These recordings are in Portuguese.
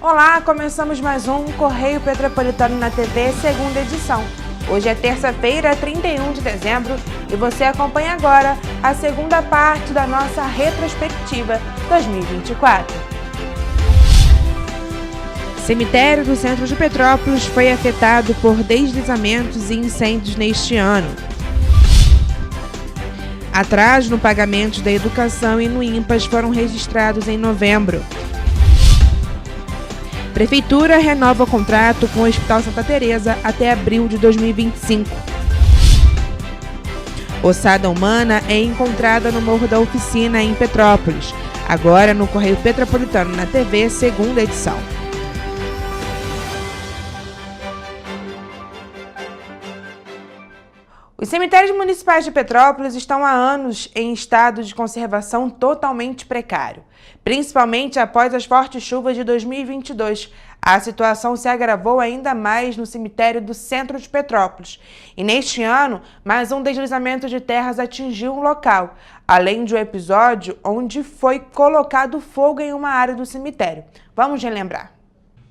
Olá, começamos mais um Correio Petropolitano na TV, segunda edição. Hoje é terça-feira, 31 de dezembro, e você acompanha agora a segunda parte da nossa retrospectiva 2024. Cemitério do centro de Petrópolis foi afetado por deslizamentos e incêndios neste ano. Atrasos no pagamento da educação e no INPAS foram registrados em novembro. Prefeitura renova o contrato com o Hospital Santa Teresa até abril de 2025. Ossada humana é encontrada no Morro da Oficina, em Petrópolis. Agora no Correio Petropolitano na TV, segunda edição. Os cemitérios municipais de Petrópolis estão há anos em estado de conservação totalmente precário, principalmente após as fortes chuvas de 2022. A situação se agravou ainda mais no cemitério do centro de Petrópolis. E neste ano, mais um deslizamento de terras atingiu um local, além de um episódio onde foi colocado fogo em uma área do cemitério. Vamos relembrar.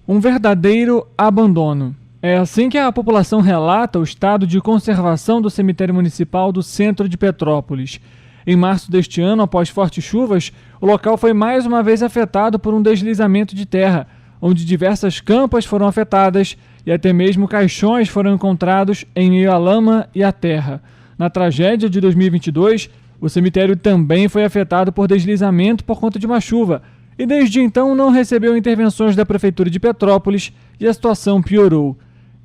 Um verdadeiro abandono. É assim que a população relata o estado de conservação do cemitério municipal do centro de Petrópolis. Em março deste ano, após fortes chuvas, o local foi mais uma vez afetado por um deslizamento de terra, onde diversas campas foram afetadas e até mesmo caixões foram encontrados em meio à lama e à terra. Na tragédia de 2022, o cemitério também foi afetado por deslizamento por conta de uma chuva e desde então não recebeu intervenções da Prefeitura de Petrópolis e a situação piorou.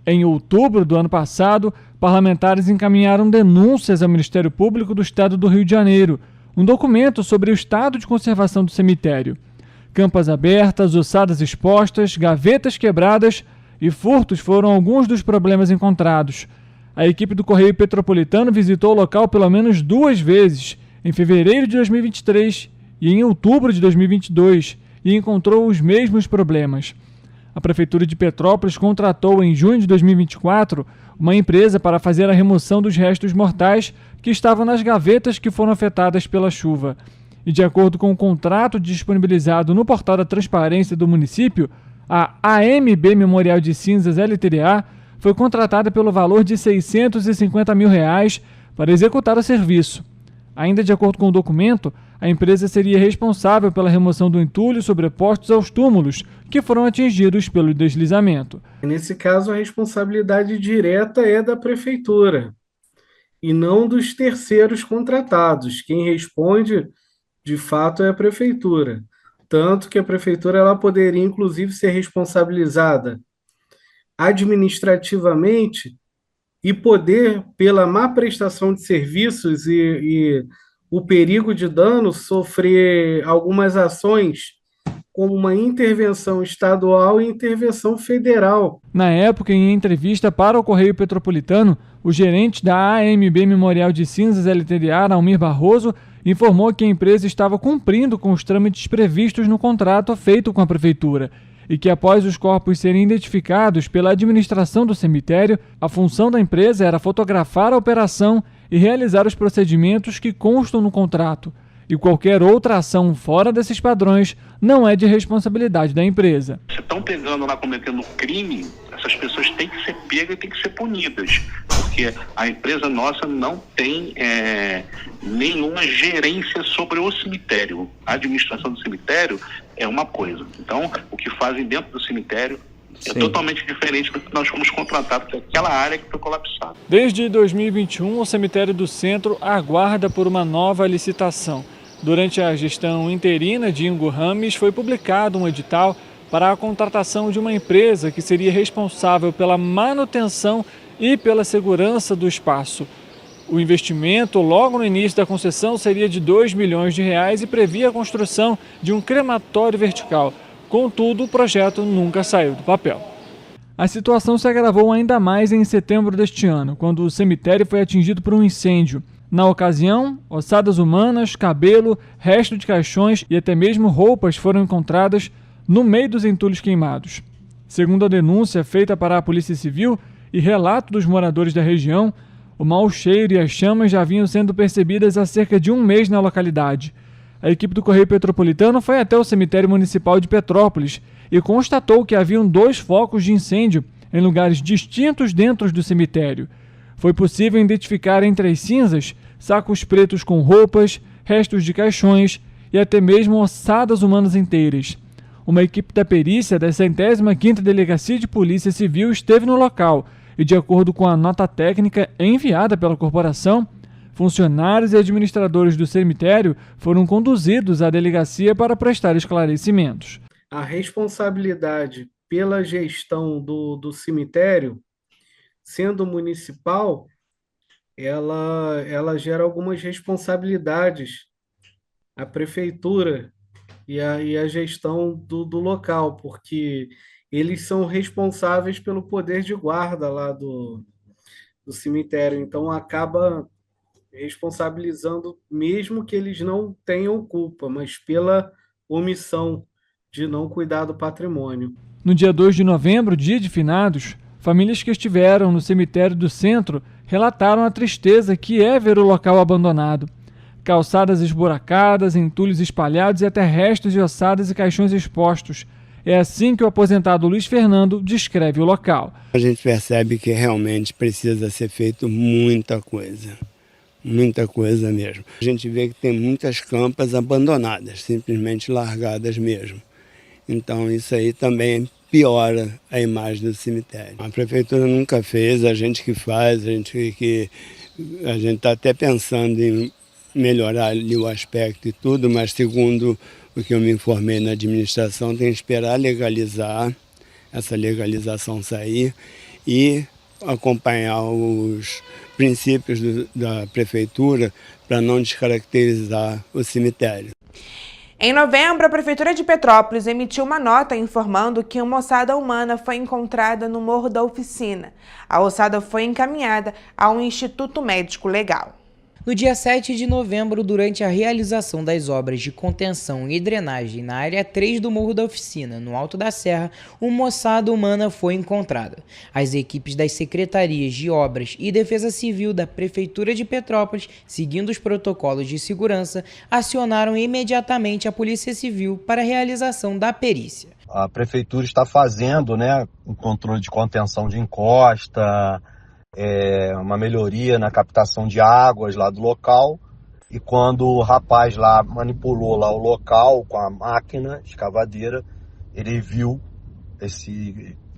Em outubro do ano passado, parlamentares encaminharam denúncias ao Ministério Público do Estado do Rio de Janeiro, um documento sobre o estado de conservação do cemitério. Campas abertas, ossadas expostas, gavetas quebradas e furtos foram alguns dos problemas encontrados. A equipe do Correio Petropolitano visitou o local pelo menos 2 vezes, em fevereiro de 2023 e em outubro de 2022, e encontrou os mesmos problemas. A Prefeitura de Petrópolis contratou em junho de 2024 uma empresa para fazer a remoção dos restos mortais que estavam nas gavetas que foram afetadas pela chuva. E de acordo com o contrato disponibilizado no portal da transparência do município, a AMB Memorial de Cinzas LTDA foi contratada pelo valor de R$ 650 mil para executar o serviço. Ainda de acordo com o documento, a empresa seria responsável pela remoção do entulho sobrepostos aos túmulos que foram atingidos pelo deslizamento. Nesse caso, a responsabilidade direta é da Prefeitura e não dos terceiros contratados. Quem responde, de fato, é a Prefeitura. Tanto que a Prefeitura ela poderia, inclusive, ser responsabilizada administrativamente e poder, pela má prestação de serviços e o perigo de dano, sofrer algumas ações como uma intervenção estadual e intervenção federal. Na época, em entrevista para o Correio Petropolitano, o gerente da AMB Memorial de Cinzas LTDA, Almir Barroso, informou que a empresa estava cumprindo com os trâmites previstos no contrato feito com a Prefeitura e que, após os corpos serem identificados pela administração do cemitério, a função da empresa era fotografar a operação e realizar os procedimentos que constam no contrato. E qualquer outra ação fora desses padrões não é de responsabilidade da empresa. Se estão pegando lá cometendo crime, essas pessoas têm que ser pegas e têm que ser punidas, porque a empresa nossa não tem nenhuma gerência sobre o cemitério. A administração do cemitério é uma coisa. Então, o que fazem dentro do cemitério é totalmente diferente do que nós fomos contratados, que é aquela área que foi colapsada. Desde 2021, o cemitério do centro aguarda por uma nova licitação. Durante a gestão interina de Ingo Rames, foi publicado um edital para a contratação de uma empresa que seria responsável pela manutenção e pela segurança do espaço. O investimento, logo no início da concessão, seria de R$ 2 milhões e previa a construção de um crematório vertical. Contudo, o projeto nunca saiu do papel. A situação se agravou ainda mais em setembro deste ano, quando o cemitério foi atingido por um incêndio. Na ocasião, ossadas humanas, cabelo, resto de caixões e até mesmo roupas foram encontradas no meio dos entulhos queimados. Segundo a denúncia feita para a Polícia Civil e relato dos moradores da região, o mau cheiro e as chamas já vinham sendo percebidas há cerca de um mês na localidade. A equipe do Correio Petropolitano foi até o cemitério municipal de Petrópolis e constatou que haviam 2 focos de incêndio em lugares distintos dentro do cemitério. Foi possível identificar entre as cinzas sacos pretos com roupas, restos de caixões e até mesmo ossadas humanas inteiras. Uma equipe da perícia da 105ª Delegacia de Polícia Civil esteve no local e, de acordo com a nota técnica enviada pela corporação, funcionários e administradores do cemitério foram conduzidos à delegacia para prestar esclarecimentos. A responsabilidade pela gestão do cemitério, sendo municipal, ela gera algumas responsabilidades à prefeitura e a gestão do local, porque eles são responsáveis pelo poder de guarda lá do cemitério, então acaba responsabilizando, mesmo que eles não tenham culpa, mas pela omissão de não cuidar do patrimônio. No dia 2 de novembro, dia de finados, famílias que estiveram no cemitério do centro relataram a tristeza que é ver o local abandonado. Calçadas esburacadas, entulhos espalhados e até restos de ossadas e caixões expostos. É assim que o aposentado Luiz Fernando descreve o local. A gente percebe que realmente precisa ser feito muita coisa mesmo. A gente vê que tem muitas campas abandonadas, simplesmente largadas mesmo. Então isso aí também piora a imagem do cemitério. A prefeitura nunca fez, a gente que faz, a gente está até pensando em melhorar ali o aspecto e tudo, mas segundo o que eu me informei na administração, tem que esperar legalizar, essa legalização sair e acompanhar os princípios da prefeitura para não descaracterizar o cemitério. Em novembro, a Prefeitura de Petrópolis emitiu uma nota informando que uma ossada humana foi encontrada no Morro da Oficina. A ossada foi encaminhada a um instituto médico legal. No dia 7 de novembro, durante a realização das obras de contenção e drenagem na área 3 do Morro da Oficina, no Alto da Serra, uma ossada humana foi encontrada. As equipes das Secretarias de Obras e Defesa Civil da Prefeitura de Petrópolis, seguindo os protocolos de segurança, acionaram imediatamente a Polícia Civil para a realização da perícia. A Prefeitura está fazendo, um controle de contenção de encosta, uma melhoria na captação de águas lá do local, e quando o rapaz lá manipulou lá o local com a máquina escavadeira, ele viu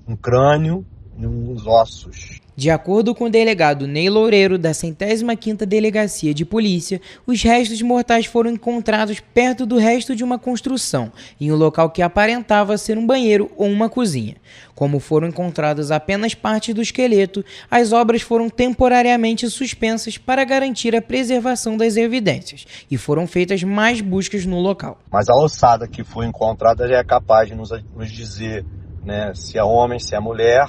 um crânio e uns ossos. De acordo com o delegado Ney Loureiro, da 105ª Delegacia de Polícia, os restos mortais foram encontrados perto do resto de uma construção, em um local que aparentava ser um banheiro ou uma cozinha. Como foram encontradas apenas partes do esqueleto, as obras foram temporariamente suspensas para garantir a preservação das evidências, e foram feitas mais buscas no local. Mas a ossada que foi encontrada já é capaz de nos dizer, se é homem, se é mulher,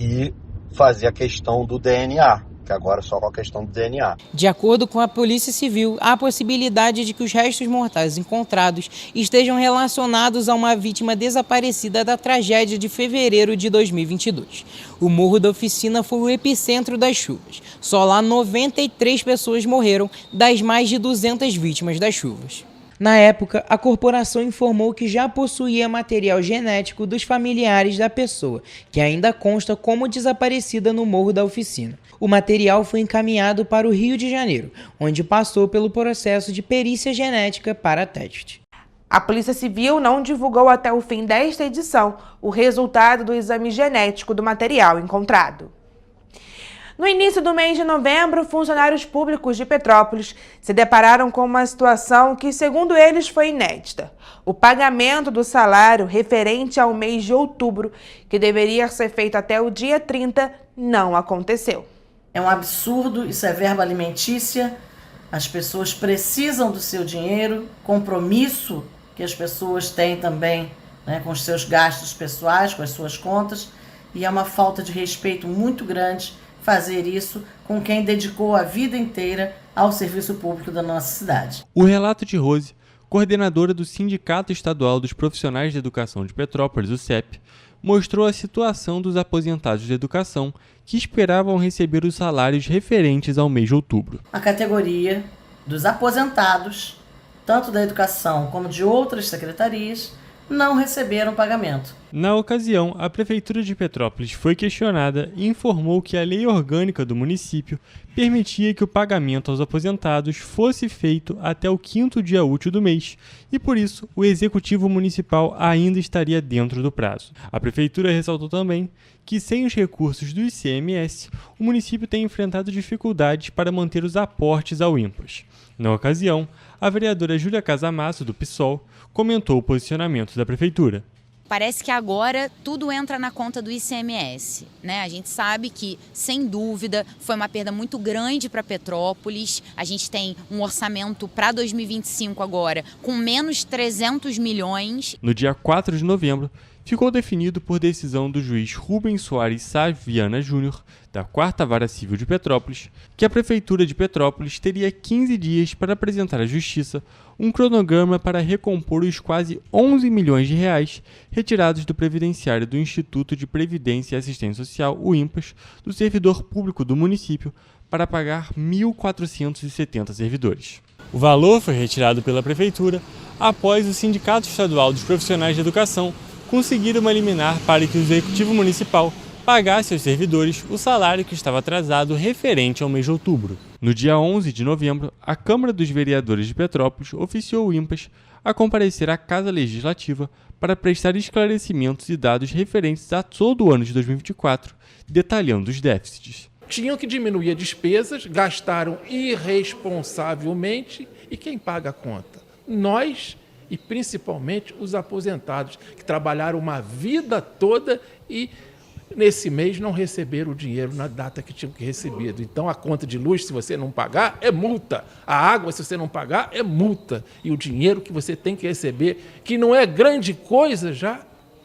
e fazer a questão do DNA, que agora é só com a questão do DNA. De acordo com a Polícia Civil, há a possibilidade de que os restos mortais encontrados estejam relacionados a uma vítima desaparecida da tragédia de fevereiro de 2022. O Morro da Oficina foi o epicentro das chuvas. Só lá 93 pessoas morreram das mais de 200 vítimas das chuvas. Na época, a corporação informou que já possuía material genético dos familiares da pessoa, que ainda consta como desaparecida no Morro da Oficina. O material foi encaminhado para o Rio de Janeiro, onde passou pelo processo de perícia genética para teste. A Polícia Civil não divulgou até o fim desta edição o resultado do exame genético do material encontrado. No início do mês de novembro, funcionários públicos de Petrópolis se depararam com uma situação que, segundo eles, foi inédita. O pagamento do salário referente ao mês de outubro, que deveria ser feito até o dia 30, não aconteceu. É um absurdo, isso é verba alimentícia, as pessoas precisam do seu dinheiro, compromisso que as pessoas têm também, né, com os seus gastos pessoais, com as suas contas, e é uma falta de respeito muito grande fazer isso com quem dedicou a vida inteira ao serviço público da nossa cidade. O relato de Rose, coordenadora do Sindicato Estadual dos Profissionais de Educação de Petrópolis, o CEP, mostrou a situação dos aposentados de educação que esperavam receber os salários referentes ao mês de outubro. A categoria dos aposentados, tanto da educação como de outras secretarias, não receberam pagamento. Na ocasião, a Prefeitura de Petrópolis foi questionada e informou que a lei orgânica do município permitia que o pagamento aos aposentados fosse feito até o 5º dia útil do mês e, por isso, o Executivo Municipal ainda estaria dentro do prazo. A Prefeitura ressaltou também que, sem os recursos do ICMS, o município tem enfrentado dificuldades para manter os aportes ao INPAS. Na ocasião, a vereadora Júlia Casamasso, do PSOL, comentou o posicionamento da Prefeitura. Parece que agora tudo entra na conta do ICMS, né? A gente sabe que, sem dúvida, foi uma perda muito grande para Petrópolis. A gente tem um orçamento para 2025 agora com menos 300 milhões. No dia 4 de novembro, ficou definido por decisão do juiz Rubens Soares Sá Viana Júnior, da 4ª Vara Civil de Petrópolis, que a Prefeitura de Petrópolis teria 15 dias para apresentar à Justiça um cronograma para recompor os quase 11 milhões de reais retirados do previdenciário do Instituto de Previdência e Assistência Social, o INPAS, do servidor público do município, para pagar 1.470 servidores. O valor foi retirado pela Prefeitura após o Sindicato Estadual dos Profissionais de Educação conseguir uma liminar para que o Executivo Municipal pagasse aos servidores o salário que estava atrasado referente ao mês de outubro. No dia 11 de novembro, a Câmara dos Vereadores de Petrópolis oficiou o INPAS a comparecer à Casa Legislativa para prestar esclarecimentos e dados referentes a todo o ano de 2024, detalhando os déficits. Tinham que diminuir as despesas, gastaram irresponsavelmente, e quem paga a conta? Nós, e principalmente os aposentados, que trabalharam uma vida toda e nesse mês não receberam o dinheiro na data que tinham que receber. Então a conta de luz, se você não pagar, é multa. A água, se você não pagar, é multa. E o dinheiro que você tem que receber, que não é grande coisa já,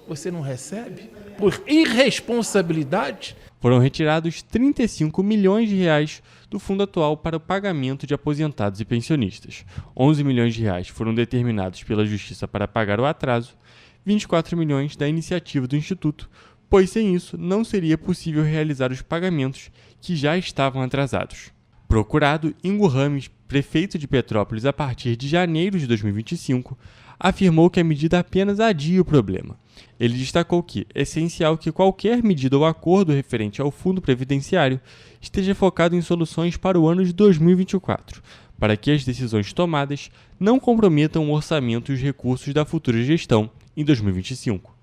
você não recebe por irresponsabilidade. Foram retirados 35 milhões de reais do fundo atual para o pagamento de aposentados e pensionistas. 11 milhões de reais foram determinados pela Justiça para pagar o atraso, 24 milhões da iniciativa do Instituto, pois sem isso não seria possível realizar os pagamentos que já estavam atrasados. Procurado, Ingo Rames, prefeito de Petrópolis a partir de janeiro de 2025, afirmou que a medida apenas adia o problema. Ele destacou que é essencial que qualquer medida ou acordo referente ao fundo previdenciário esteja focado em soluções para o ano de 2024, para que as decisões tomadas não comprometam o orçamento e os recursos da futura gestão em 2025.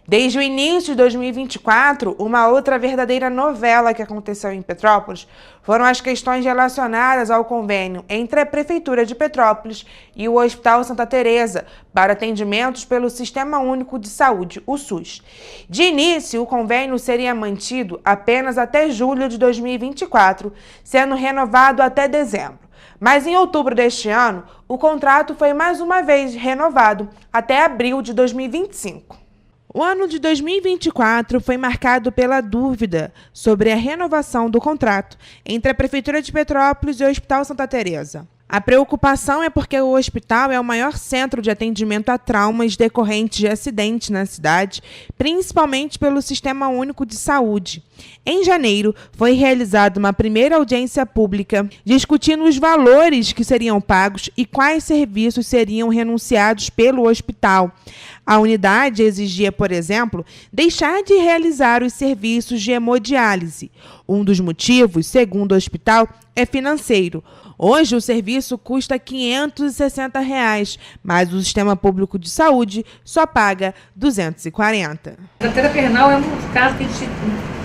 Desde o início de 2024, uma outra verdadeira novela que aconteceu em Petrópolis foram as questões relacionadas ao convênio entre a Prefeitura de Petrópolis e o Hospital Santa Teresa para atendimentos pelo Sistema Único de Saúde, o SUS. De início, o convênio seria mantido apenas até julho de 2024, sendo renovado até dezembro. Mas em outubro deste ano, o contrato foi mais uma vez renovado até abril de 2025. O ano de 2024 foi marcado pela dúvida sobre a renovação do contrato entre a Prefeitura de Petrópolis e o Hospital Santa Teresa. A preocupação é porque o hospital é o maior centro de atendimento a traumas decorrentes de acidentes na cidade, principalmente pelo Sistema Único de Saúde. Em janeiro, foi realizada uma primeira audiência pública discutindo os valores que seriam pagos e quais serviços seriam renunciados pelo hospital. A unidade exigia, por exemplo, deixar de realizar os serviços de hemodiálise. Um dos motivos, segundo o hospital, é financeiro. Hoje, o serviço custa R$ 560, mas o Sistema Público de Saúde só paga R$ 240. A terapia renal é um caso que a gente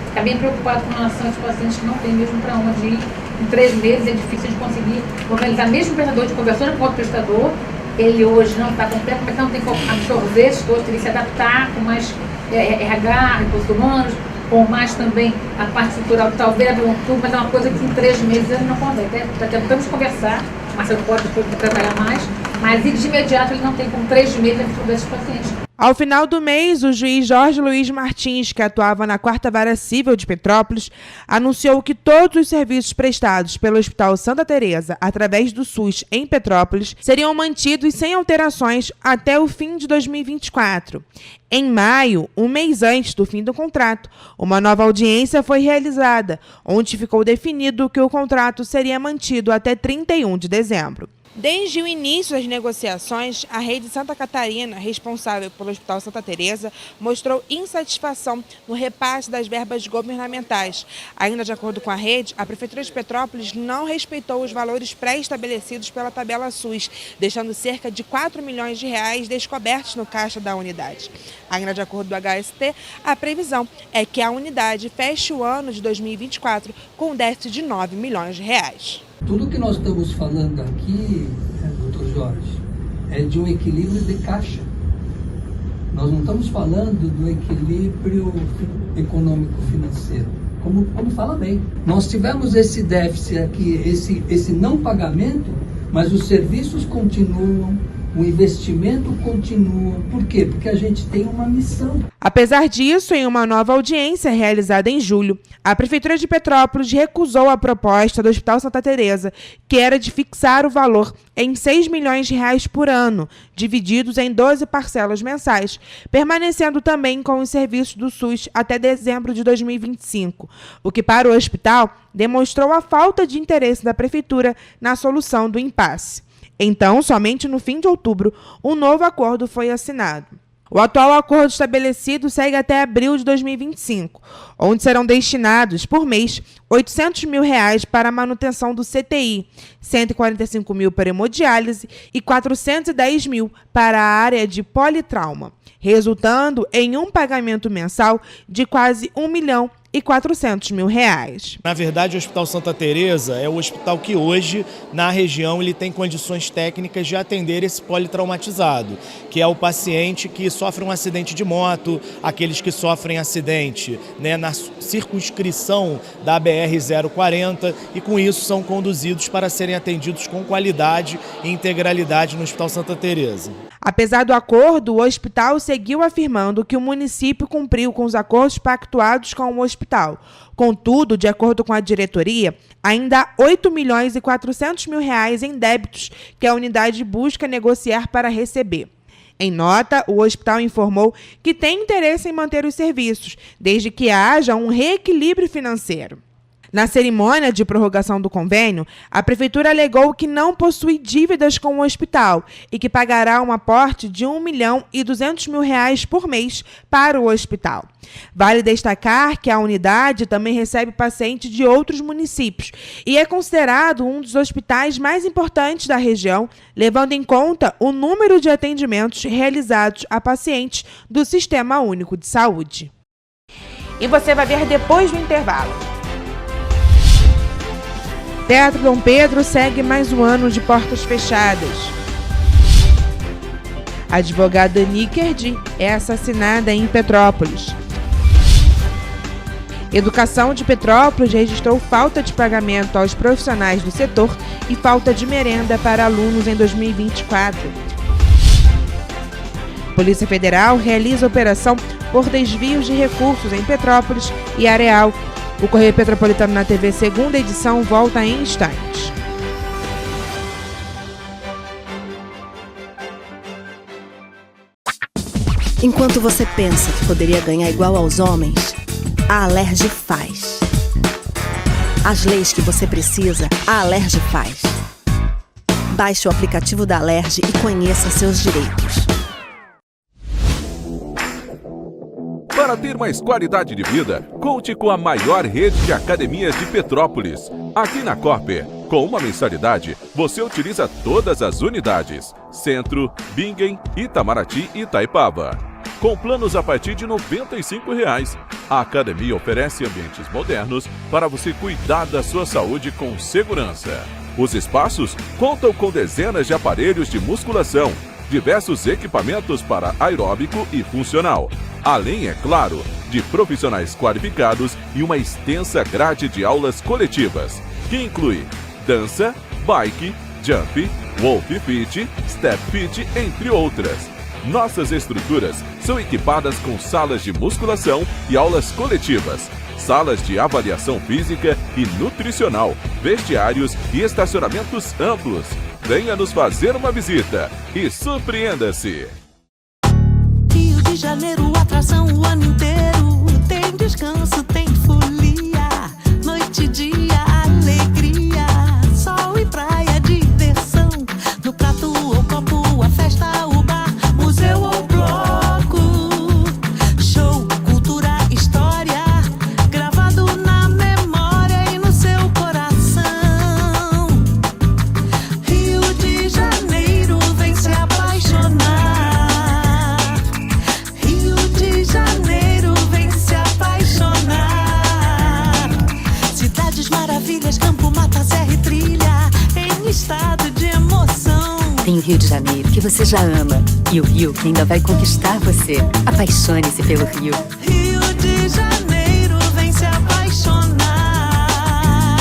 fica bem preocupado com relação aos pacientes que não tem mesmo para onde ir. Em 3 meses é difícil de conseguir organizar, mesmo o prestador de conversão com outro prestador. Ele hoje não está completo, mas não tem como absorver isso todo, teria que se adaptar com mais RH, recursos humanos, ou mais também a parte estrutural, talvez abrir um tubo, mas é uma coisa que em 3 meses ele não consegue. Já tentamos conversar, Marcelo pode trabalhar mais, mas de imediato ele não tem como 3 meses resolver esses pacientes. Ao final do mês, o juiz Jorge Luiz Martins, que atuava na 4ª Vara Civil de Petrópolis, anunciou que todos os serviços prestados pelo Hospital Santa Teresa através do SUS em Petrópolis seriam mantidos sem alterações até o fim de 2024. Em maio, um mês antes do fim do contrato, uma nova audiência foi realizada, onde ficou definido que o contrato seria mantido até 31 de dezembro. Desde o início das negociações, a Rede Santa Catarina, responsável pelo Hospital Santa Teresa, mostrou insatisfação no repasse das verbas governamentais. Ainda de acordo com a rede, a Prefeitura de Petrópolis não respeitou os valores pré-estabelecidos pela tabela SUS, deixando cerca de R$4 milhões descobertos no caixa da unidade. Ainda de acordo do HST, a previsão é que a unidade feche o ano de 2024 com um déficit de R$9 milhões. Tudo que nós estamos falando aqui, doutor Jorge, é de um equilíbrio de caixa. Nós não estamos falando do equilíbrio econômico-financeiro, como fala bem. Nós tivemos esse déficit aqui, esse não pagamento, mas os serviços continuam, o investimento continua. Por quê? Porque a gente tem uma missão. Apesar disso, em uma nova audiência realizada em julho, a Prefeitura de Petrópolis recusou a proposta do Hospital Santa Teresa, que era de fixar o valor em R$6 milhões por ano, divididos em 12 parcelas mensais, permanecendo também com os serviços do SUS até dezembro de 2025, o que para o hospital demonstrou a falta de interesse da Prefeitura na solução do impasse. Então, somente no fim de outubro, um novo acordo foi assinado. O atual acordo estabelecido segue até abril de 2025, onde serão destinados, por mês, R$800 mil para a manutenção do CTI, R$145 mil para hemodiálise e R$410 mil para a área de politrauma, resultando em um pagamento mensal de quase R$1.400.000. Na verdade, o Hospital Santa Teresa é o hospital que hoje, na região, ele tem condições técnicas de atender esse politraumatizado, que é o paciente que sofre um acidente de moto, aqueles que sofrem acidente, na circunscrição da BR-040, e com isso são conduzidos para serem atendidos com qualidade e integralidade no Hospital Santa Teresa. Apesar do acordo, o hospital seguiu afirmando que o município cumpriu com os acordos pactuados com o hospital. Contudo, de acordo com a diretoria, ainda há R$8.400.000 em débitos que a unidade busca negociar para receber. Em nota, o hospital informou que tem interesse em manter os serviços, desde que haja um reequilíbrio financeiro. Na cerimônia de prorrogação do convênio, a Prefeitura alegou que não possui dívidas com o hospital e que pagará um aporte de R$1.200.000 por mês para o hospital. Vale destacar que a unidade também recebe pacientes de outros municípios e é considerado um dos hospitais mais importantes da região, levando em conta o número de atendimentos realizados a pacientes do Sistema Único de Saúde. E você vai ver depois do intervalo. Teatro Dom Pedro segue mais um ano de portas fechadas. A advogada Nikerdi é assassinada em Petrópolis. Educação de Petrópolis registrou falta de pagamento aos profissionais do setor e falta de merenda para alunos em 2024. Polícia Federal realiza operação por desvios de recursos em Petrópolis e Areal. O Correio Petropolitano na TV, segunda edição, volta em instantes. Enquanto você pensa que poderia ganhar igual aos homens, a Alerj faz. As leis que você precisa, a Alerj faz. Baixe o aplicativo da Alerj e conheça seus direitos. Para ter mais qualidade de vida, conte com a maior rede de academias de Petrópolis. Aqui na Copper, com uma mensalidade, você utiliza todas as unidades: Centro, Bingen, Itamaraty e Itaipava. Com planos a partir de R$ 95,00. A academia oferece ambientes modernos para você cuidar da sua saúde com segurança. Os espaços contam com dezenas de aparelhos de musculação, diversos equipamentos para aeróbico e funcional. Além, é claro, de profissionais qualificados e uma extensa grade de aulas coletivas, que inclui dança, bike, jump, wolf fit, step fit, entre outras. Nossas estruturas são equipadas com salas de musculação e aulas coletivas, salas de avaliação física e nutricional, vestiários e estacionamentos amplos. Venha nos fazer uma visita e surpreenda-se! Rio de Janeiro, atração o ano inteiro. Tem descanso, tem folia, noite e dia, alegria, sol e praia, diversão. No prato ou copo, a festa, o bar, museu ou bloco. Show, cultura, história, gravado na memória e no seu coração. Rio de Janeiro, vem se apaixonar. Rio de Janeiro, vem se apaixonar. Cidades maravilhas, campo, mata, serra e trilha, em estado de emoção. Tem o Rio de Janeiro, que você já ama, e o Rio que ainda vai conquistar você. Apaixone-se pelo Rio. Rio de Janeiro, vem se apaixonar.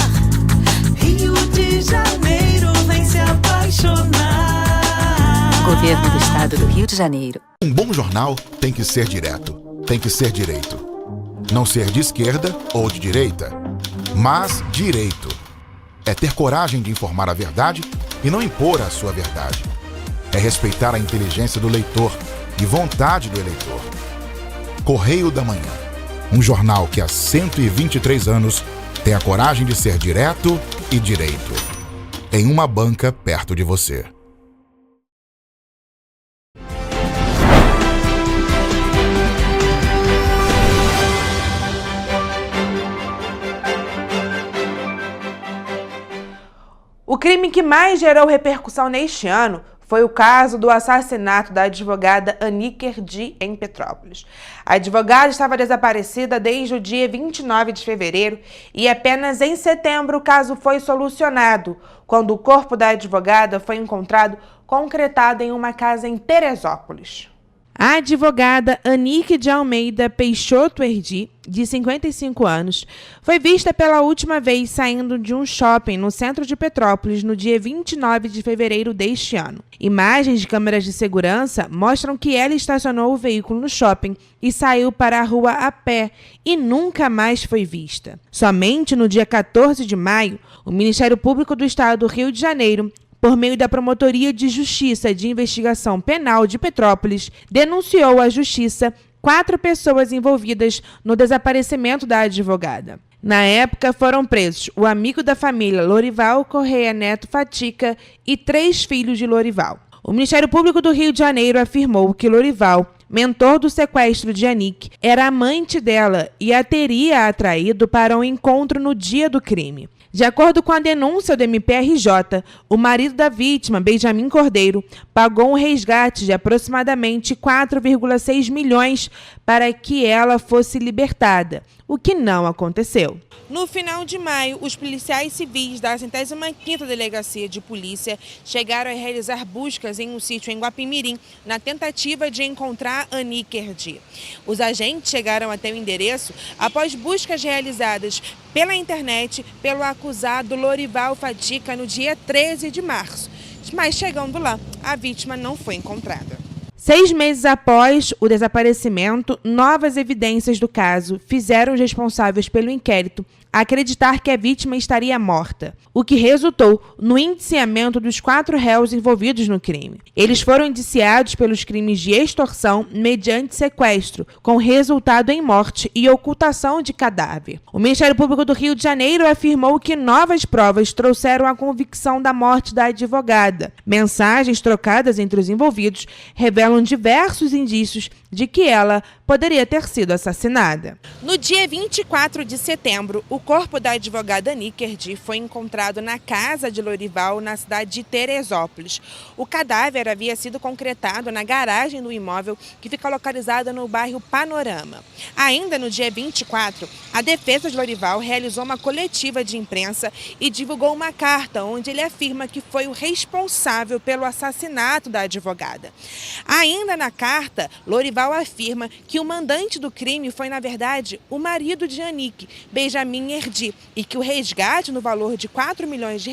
Rio de Janeiro, vem se apaixonar. Governo do Estado do Rio de Janeiro. Um bom jornal tem que ser direto, tem que ser direito. Não ser de esquerda ou de direita, mas direito. É ter coragem de informar a verdade e não impor a sua verdade. É respeitar a inteligência do leitor e vontade do eleitor. Correio da Manhã, um jornal que há 123 anos tem a coragem de ser direto e direito. Em uma banca perto de você. O crime que mais gerou repercussão neste ano foi o caso do assassinato da advogada Anique Herdy, em Petrópolis. A advogada estava desaparecida desde o dia 29 de fevereiro e apenas em setembro o caso foi solucionado, quando o corpo da advogada foi encontrado concretado em uma casa em Teresópolis. A advogada Anique de Almeida Peixoto Herdy, de 55 anos, foi vista pela última vez saindo de um shopping no centro de Petrópolis no dia 29 de fevereiro deste ano. Imagens de câmeras de segurança mostram que ela estacionou o veículo no shopping e saiu para a rua a pé e nunca mais foi vista. Somente no dia 14 de maio, o Ministério Público do Estado do Rio de Janeiro, por meio da Promotoria de Justiça de Investigação Penal de Petrópolis, denunciou à Justiça 4 pessoas envolvidas no desaparecimento da advogada. Na época, foram presos o amigo da família Lorival Correia Neto Fatica e 3 filhos de Lorival. O Ministério Público do Rio de Janeiro afirmou que Lorival, mentor do sequestro de Anique, era amante dela e a teria atraído para um encontro no dia do crime. De acordo com a denúncia do MPRJ, o marido da vítima, Benjamin Cordeiro, pagou um resgate de aproximadamente 4,6 milhões para que ela fosse libertada, o que não aconteceu. No final de maio, os policiais civis da 105ª Delegacia de Polícia chegaram a realizar buscas em um sítio em Guapimirim, na tentativa de encontrar Anique Herdy. Os agentes chegaram até o endereço após buscas realizadas pela internet pelo acusado Lorival Fatica no dia 13 de março. Mas chegando lá, a vítima não foi encontrada. 6 meses após o desaparecimento, novas evidências do caso fizeram os responsáveis pelo inquérito acreditar que a vítima estaria morta, o que resultou no indiciamento dos 4 réus envolvidos no crime. Eles foram indiciados pelos crimes de extorsão mediante sequestro, com resultado em morte e ocultação de cadáver. O Ministério Público do Rio de Janeiro afirmou que novas provas trouxeram a convicção da morte da advogada. Mensagens trocadas entre os envolvidos revelam diversos indícios de que ela poderia ter sido assassinada. No dia 24 de setembro, o corpo da advogada Anique Herdy foi encontrado na casa de Lorival, na cidade de Teresópolis. O cadáver havia sido concretado na garagem do imóvel, que fica localizada no bairro Panorama. Ainda no dia 24, a defesa de Lorival realizou uma coletiva de imprensa e divulgou uma carta onde ele afirma que foi o responsável pelo assassinato da advogada. A Ainda na carta, Lorival afirma que o mandante do crime foi, na verdade, o marido de Anique, Benjamin Herdi, e que o resgate no valor de R$4 milhões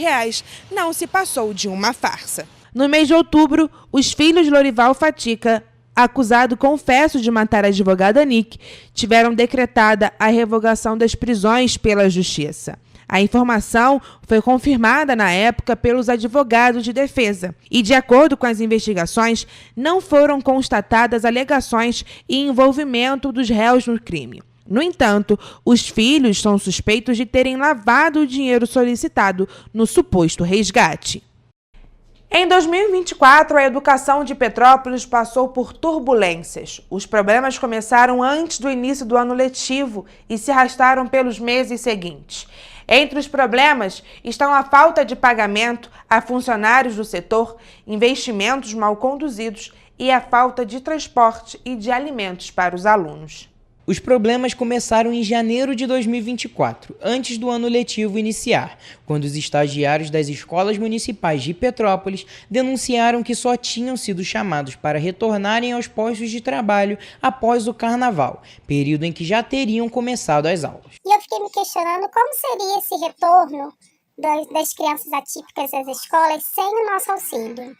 não se passou de uma farsa. No mês de outubro, os filhos de Lorival Fatica, acusado confesso de matar a advogada Anique, tiveram decretada a revogação das prisões pela Justiça. A informação foi confirmada na época pelos advogados de defesa e, de acordo com as investigações, não foram constatadas alegações e envolvimento dos réus no crime. No entanto, os filhos são suspeitos de terem lavado o dinheiro solicitado no suposto resgate. Em 2024, a educação de Petrópolis passou por turbulências. Os problemas começaram antes do início do ano letivo e se arrastaram pelos meses seguintes. Entre os problemas estão a falta de pagamento a funcionários do setor, investimentos mal conduzidos e a falta de transporte e de alimentos para os alunos. Os problemas começaram em janeiro de 2024, antes do ano letivo iniciar, quando os estagiários das escolas municipais de Petrópolis denunciaram que só tinham sido chamados para retornarem aos postos de trabalho após o carnaval, período em que já teriam começado as aulas. E eu fiquei me questionando como seria esse retorno das crianças atípicas às escolas sem o nosso auxílio.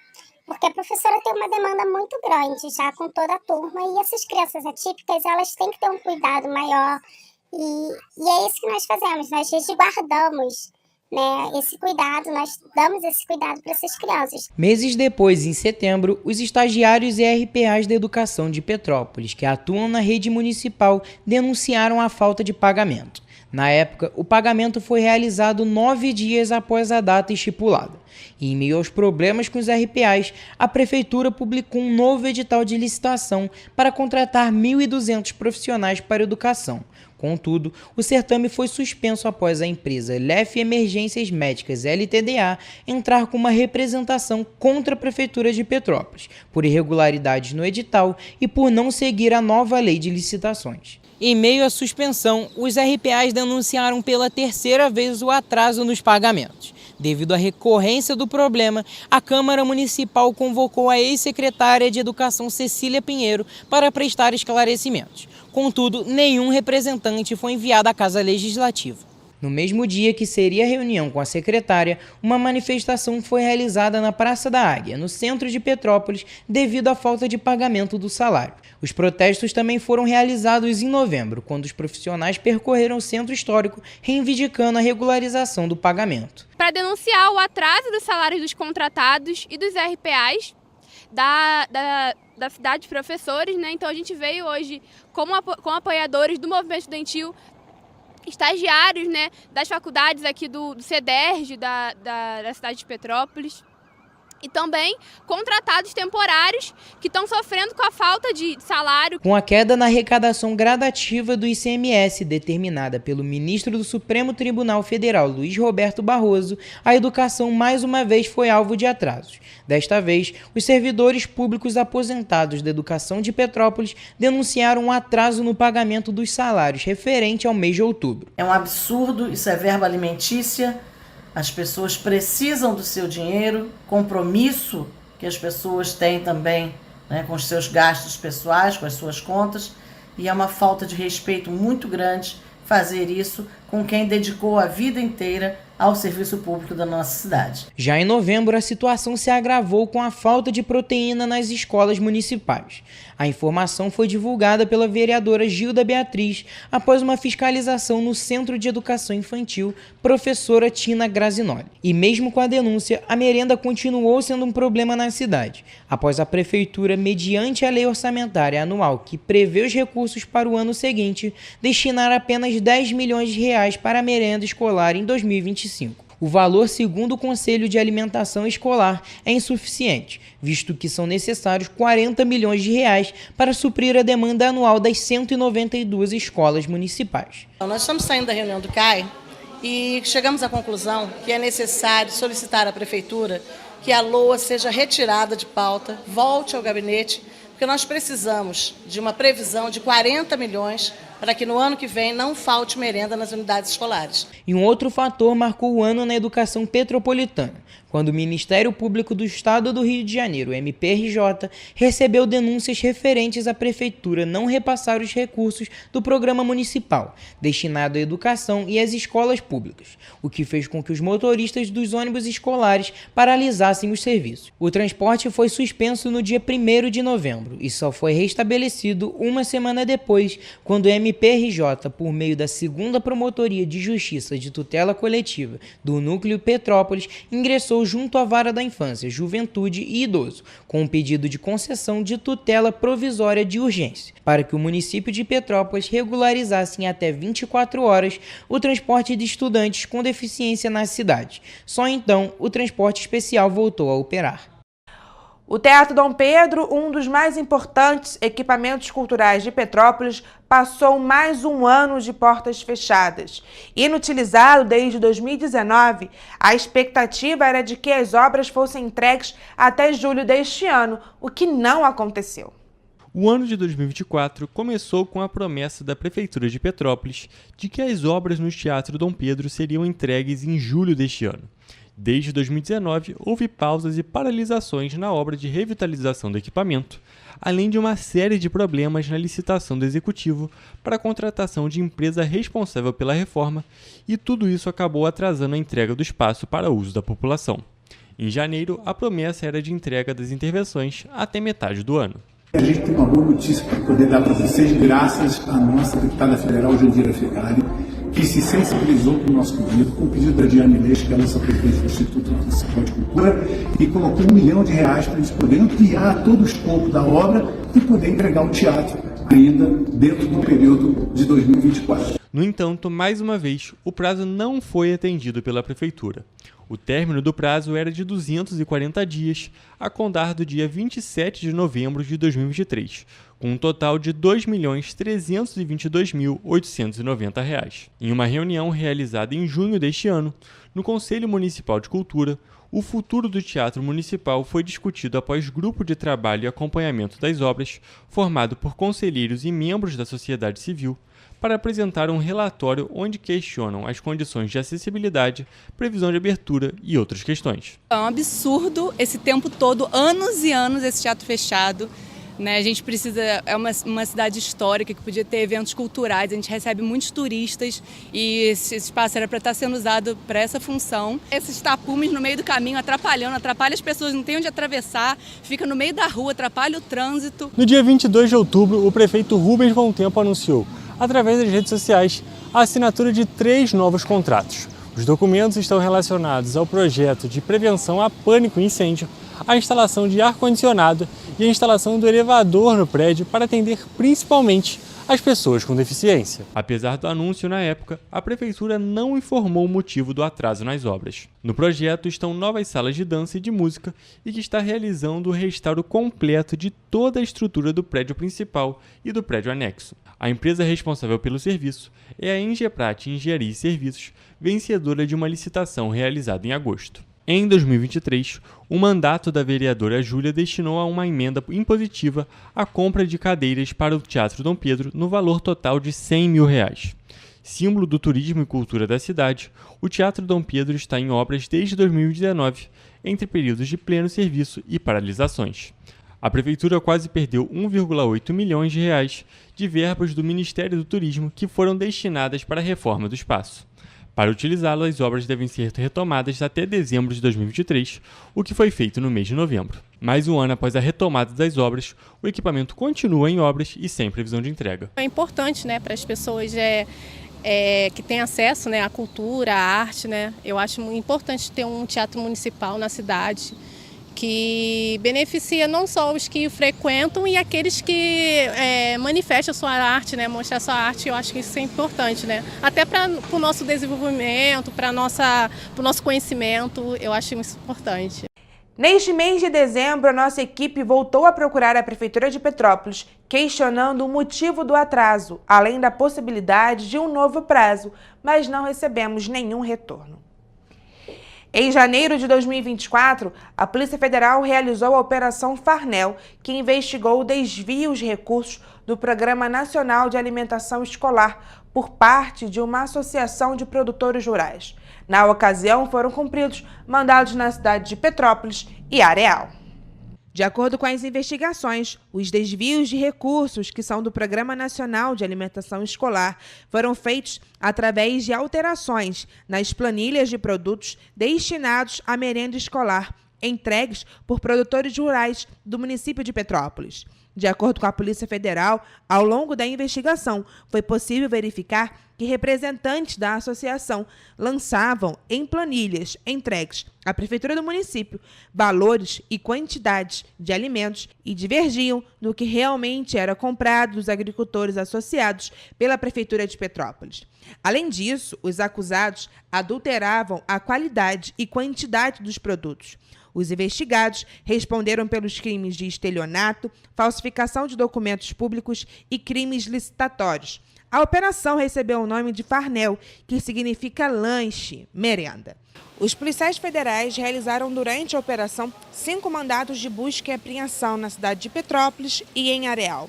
Porque a professora tem uma demanda muito grande já com toda a turma e essas crianças atípicas elas têm que ter um cuidado maior e é isso que nós fazemos, nós resguardamos, né, esse cuidado, nós damos esse cuidado para essas crianças. Meses depois, em setembro, os estagiários e RPAs da educação de Petrópolis, que atuam na rede municipal, denunciaram a falta de pagamento. Na época, o pagamento foi realizado 9 dias após a data estipulada. E, em meio aos problemas com os RPAs, a Prefeitura publicou um novo edital de licitação para contratar 1.200 profissionais para a educação. Contudo, o certame foi suspenso após a empresa LEF Emergências Médicas LTDA entrar com uma representação contra a Prefeitura de Petrópolis, por irregularidades no edital e por não seguir a nova lei de licitações. Em meio à suspensão, os RPAs denunciaram pela terceira vez o atraso nos pagamentos. Devido à recorrência do problema, a Câmara Municipal convocou a ex-secretária de Educação Cecília Pinheiro para prestar esclarecimentos. Contudo, nenhum representante foi enviado à Casa Legislativa. No mesmo dia que seria a reunião com a secretária, uma manifestação foi realizada na Praça da Águia, no centro de Petrópolis, devido à falta de pagamento do salário. Os protestos também foram realizados em novembro, quando os profissionais percorreram o centro histórico, reivindicando a regularização do pagamento. Para denunciar o atraso dos salários dos contratados e dos RPAs da cidade de professores, né? Então a gente veio hoje como apoiadores do movimento estudantil, estagiários, né, das faculdades aqui do CEDERJ, da cidade de Petrópolis, e também contratados temporários que estão sofrendo com a falta de salário. Com a queda na arrecadação gradativa do ICMS determinada pelo ministro do Supremo Tribunal Federal, Luiz Roberto Barroso, a educação mais uma vez foi alvo de atrasos. Desta vez, os servidores públicos aposentados da educação de Petrópolis denunciaram um atraso no pagamento dos salários referente ao mês de outubro. É um absurdo, isso é verba alimentícia. As pessoas precisam do seu dinheiro, compromisso que as pessoas têm também, né, com os seus gastos pessoais, com as suas contas, e é uma falta de respeito muito grande fazer isso com quem dedicou a vida inteira ao serviço público da nossa cidade. Já em novembro, a situação se agravou com a falta de proteína nas escolas municipais. A informação foi divulgada pela vereadora Gilda Beatriz após uma fiscalização no Centro de Educação Infantil, professora Tina Grazinoli. E mesmo com a denúncia, a merenda continuou sendo um problema na cidade, após a Prefeitura, mediante a lei orçamentária anual que prevê os recursos para o ano seguinte, destinar apenas R$10 milhões para a merenda escolar em 2025. O valor, segundo o Conselho de Alimentação Escolar, é insuficiente, visto que são necessários R$40 milhões para suprir a demanda anual das 192 escolas municipais. Nós estamos saindo da reunião do CAI e chegamos à conclusão que é necessário solicitar à Prefeitura que a LOA seja retirada de pauta, volte ao gabinete, porque nós precisamos de uma previsão de 40 milhões para que no ano que vem não falte merenda nas unidades escolares. E um outro fator marcou o ano na educação petropolitana. quando o Ministério Público do Estado do Rio de Janeiro, MPRJ, recebeu denúncias referentes à Prefeitura não repassar os recursos do programa municipal, destinado à educação e às escolas públicas, o que fez com que os motoristas dos ônibus escolares paralisassem os serviços. O transporte foi suspenso no dia 1º de novembro e só foi restabelecido uma semana depois, quando o MPRJ, por meio da 2ª Promotoria de Justiça de Tutela Coletiva do Núcleo Petrópolis, ingressou junto à Vara da Infância, Juventude e Idoso, com um pedido de concessão de tutela provisória de urgência, para que o município de Petrópolis regularizasse em até 24 horas o transporte de estudantes com deficiência na cidade. Só então o transporte especial voltou a operar. O Teatro Dom Pedro, um dos mais importantes equipamentos culturais de Petrópolis, passou mais um ano de portas fechadas. Inutilizado desde 2019, a expectativa era de que as obras fossem entregues até julho deste ano, o que não aconteceu. O ano de 2024 começou com a promessa da Prefeitura de Petrópolis de que as obras no Teatro Dom Pedro seriam entregues em julho deste ano. Desde 2019, houve pausas e paralisações na obra de revitalização do equipamento, além de uma série de problemas na licitação do Executivo para a contratação de empresa responsável pela reforma, e tudo isso acabou atrasando a entrega do espaço para uso da população. Em janeiro, a promessa era de entrega das intervenções até metade do ano. A gente tem uma boa notícia para poder dar para vocês, graças à nossa deputada federal, Jandira Fegari, que se sensibilizou com o nosso pedido, com o pedido da Diane Leite, que é a nossa presidente do Instituto Municipal de Cultura, e colocou R$1 milhão para a gente poder ampliar todo o escopo da obra e poder entregar o teatro ainda dentro do período de 2024. No entanto, mais uma vez, o prazo não foi atendido pela Prefeitura. O término do prazo era de 240 dias, a contar do dia 27 de novembro de 2023, com um total de R$ 2.322.890. Em uma reunião realizada em junho deste ano, no Conselho Municipal de Cultura, o futuro do Teatro Municipal foi discutido após grupo de trabalho e acompanhamento das obras, formado por conselheiros e membros da sociedade civil, para apresentar um relatório onde questionam as condições de acessibilidade, previsão de abertura e outras questões. É um absurdo esse tempo todo, anos e anos, esse teatro fechado. Né? A gente precisa, é uma cidade histórica que podia ter eventos culturais, a gente recebe muitos turistas e esse espaço era para estar sendo usado para essa função. Esses tapumes no meio do caminho atrapalha as pessoas, não tem onde atravessar, fica no meio da rua, atrapalha o trânsito. No dia 22 de outubro, o prefeito Rubens Bom Tempo anunciou, através das redes sociais, a assinatura de 3 novos contratos. Os documentos estão relacionados ao projeto de prevenção a pânico e incêndio, a instalação de ar-condicionado e a instalação do elevador no prédio para atender principalmente as pessoas com deficiência. Apesar do anúncio na época, a Prefeitura não informou o motivo do atraso nas obras. No projeto estão novas salas de dança e de música e que está realizando o restauro completo de toda a estrutura do prédio principal e do prédio anexo. A empresa responsável pelo serviço é a Engeprat Engenharia e Serviços, vencedora de uma licitação realizada em agosto. Em 2023, o mandato da vereadora Júlia destinou a uma emenda impositiva a compra de cadeiras para o Teatro Dom Pedro no valor total de R$ 100 mil. Símbolo do turismo e cultura da cidade, o Teatro Dom Pedro está em obras desde 2019, entre períodos de pleno serviço e paralisações. A Prefeitura quase perdeu R$ 1,8 milhões de verbas do Ministério do Turismo que foram destinadas para a reforma do espaço. Para utilizá-lo, as obras devem ser retomadas até dezembro de 2023, o que foi feito no mês de novembro. Mais um ano após a retomada das obras, o equipamento continua em obras e sem previsão de entrega. É importante, né, para as pessoas que têm acesso, né, à cultura, à arte. Né? Eu acho importante ter um teatro municipal na cidade, que beneficia não só os que frequentam e aqueles que manifestam a sua arte, né? Mostrar a sua arte. Eu acho que isso é importante, né? Até para o nosso desenvolvimento, para o nosso conhecimento, eu acho isso importante. Neste mês de dezembro, a nossa equipe voltou a procurar a Prefeitura de Petrópolis, questionando o motivo do atraso, além da possibilidade de um novo prazo, mas não recebemos nenhum retorno. Em janeiro de 2024, a Polícia Federal realizou a Operação Farnel, que investigou o desvio de recursos do Programa Nacional de Alimentação Escolar por parte de uma associação de produtores rurais. Na ocasião, foram cumpridos mandados na cidade de Petrópolis e Areal. De acordo com as investigações, os desvios de recursos que são do Programa Nacional de Alimentação Escolar foram feitos através de alterações nas planilhas de produtos destinados à merenda escolar, entregues por produtores rurais do município de Petrópolis. De acordo com a Polícia Federal, ao longo da investigação, foi possível verificar que representantes da associação lançavam em planilhas entregues à Prefeitura do município valores e quantidades de alimentos e divergiam do que realmente era comprado dos agricultores associados pela Prefeitura de Petrópolis. Além disso, os acusados adulteravam a qualidade e quantidade dos produtos. Os investigados responderam pelos crimes de estelionato, falsificação de documentos públicos e crimes licitatórios. A operação recebeu o nome de Farnel, que significa lanche, merenda. Os policiais federais realizaram durante a operação 5 mandados de busca e apreensão na cidade de Petrópolis e em Areal.